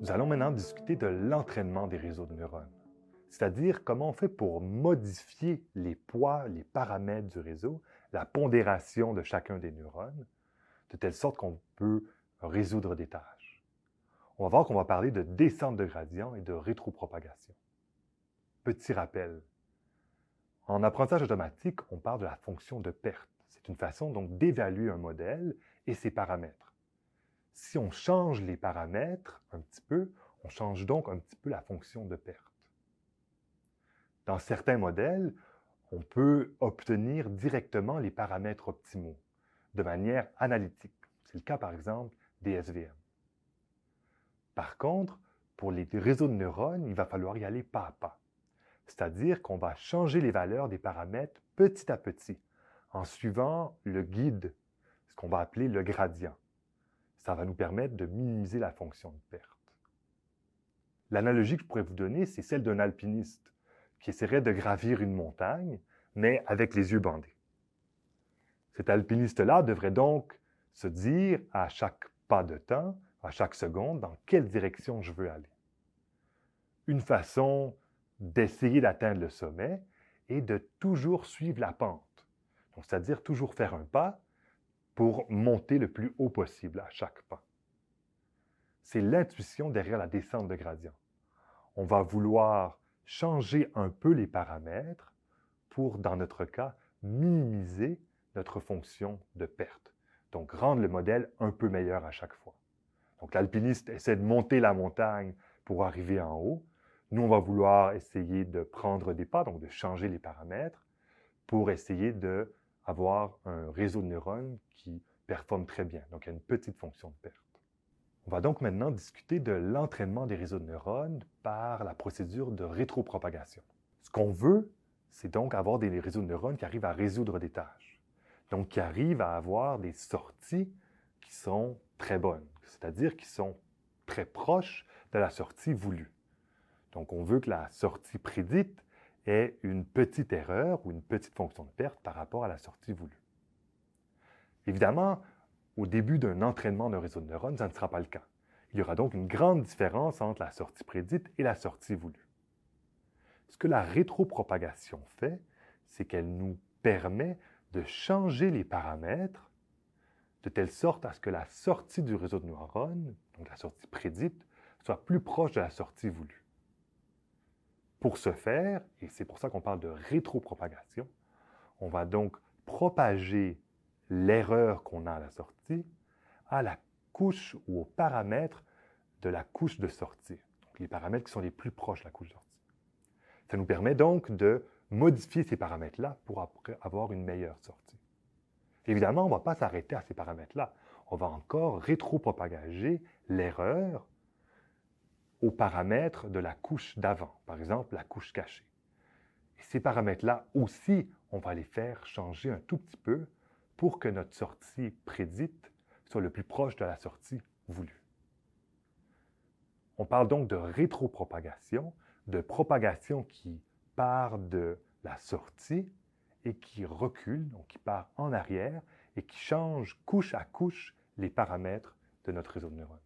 Nous allons maintenant discuter de l'entraînement des réseaux de neurones, c'est-à-dire comment on fait pour modifier les poids, les paramètres du réseau, la pondération de chacun des neurones, de telle sorte qu'on peut résoudre des tâches. On va voir qu'on va parler de descente de gradient et de rétropropagation. Petit rappel, en apprentissage automatique, on parle de la fonction de perte. C'est une façon donc d'évaluer un modèle et ses paramètres. Si on change les paramètres un petit peu, on change donc un petit peu la fonction de perte. Dans certains modèles, on peut obtenir directement les paramètres optimaux de manière analytique. C'est le cas, par exemple, des SVM. Par contre, pour les réseaux de neurones, il va falloir y aller pas à pas. C'est-à-dire qu'on va changer les valeurs des paramètres petit à petit, en suivant le guide, ce qu'on va appeler le gradient. Ça va nous permettre de minimiser la fonction de perte. L'analogie que je pourrais vous donner, c'est celle d'un alpiniste qui essaierait de gravir une montagne, mais avec les yeux bandés. Cet alpiniste-là devrait donc se dire à chaque pas de temps, à chaque seconde, dans quelle direction je veux aller. Une façon d'essayer d'atteindre le sommet est de toujours suivre la pente, c'est-à-dire toujours faire un pas pour monter le plus haut possible à chaque pas. C'est l'intuition derrière la descente de gradient. On va vouloir changer un peu les paramètres pour, dans notre cas, minimiser notre fonction de perte. Donc, rendre le modèle un peu meilleur à chaque fois. Donc, l'alpiniste essaie de monter la montagne pour arriver en haut. Nous, on va vouloir essayer de prendre des pas, donc de changer les paramètres pour essayer d'avoir un réseau de neurones qui performe très bien. Donc, il y a une petite fonction de perte. On va donc maintenant discuter de l'entraînement des réseaux de neurones par la procédure de rétropropagation. Ce qu'on veut, c'est donc avoir des réseaux de neurones qui arrivent à résoudre des tâches, donc qui arrivent à avoir des sorties qui sont très bonnes, c'est-à-dire qui sont très proches de la sortie voulue. Donc, on veut que la sortie prédite ait une petite erreur ou une petite fonction de perte par rapport à la sortie voulue. Évidemment, au début d'un entraînement d'un réseau de neurones, ça ne sera pas le cas. Il y aura donc une grande différence entre la sortie prédite et la sortie voulue. Ce que la rétropropagation fait, c'est qu'elle nous permet de changer les paramètres de telle sorte à ce que la sortie du réseau de neurones, donc la sortie prédite, soit plus proche de la sortie voulue. Pour ce faire, et c'est pour ça qu'on parle de rétropropagation, on va donc propager l'erreur qu'on a à la sortie à la couche ou aux paramètres de la couche de sortie. Donc, les paramètres qui sont les plus proches de la couche de sortie. Ça nous permet donc de modifier ces paramètres-là pour avoir une meilleure sortie. Évidemment, on ne va pas s'arrêter à ces paramètres-là. On va encore rétropropager l'erreur aux paramètres de la couche d'avant, par exemple la couche cachée. Et ces paramètres-là aussi, on va les faire changer un tout petit peu pour que notre sortie prédite soit le plus proche de la sortie voulue. On parle donc de rétropropagation, de propagation qui part de la sortie et qui recule, donc qui part en arrière et qui change couche à couche les paramètres de notre réseau de neurones.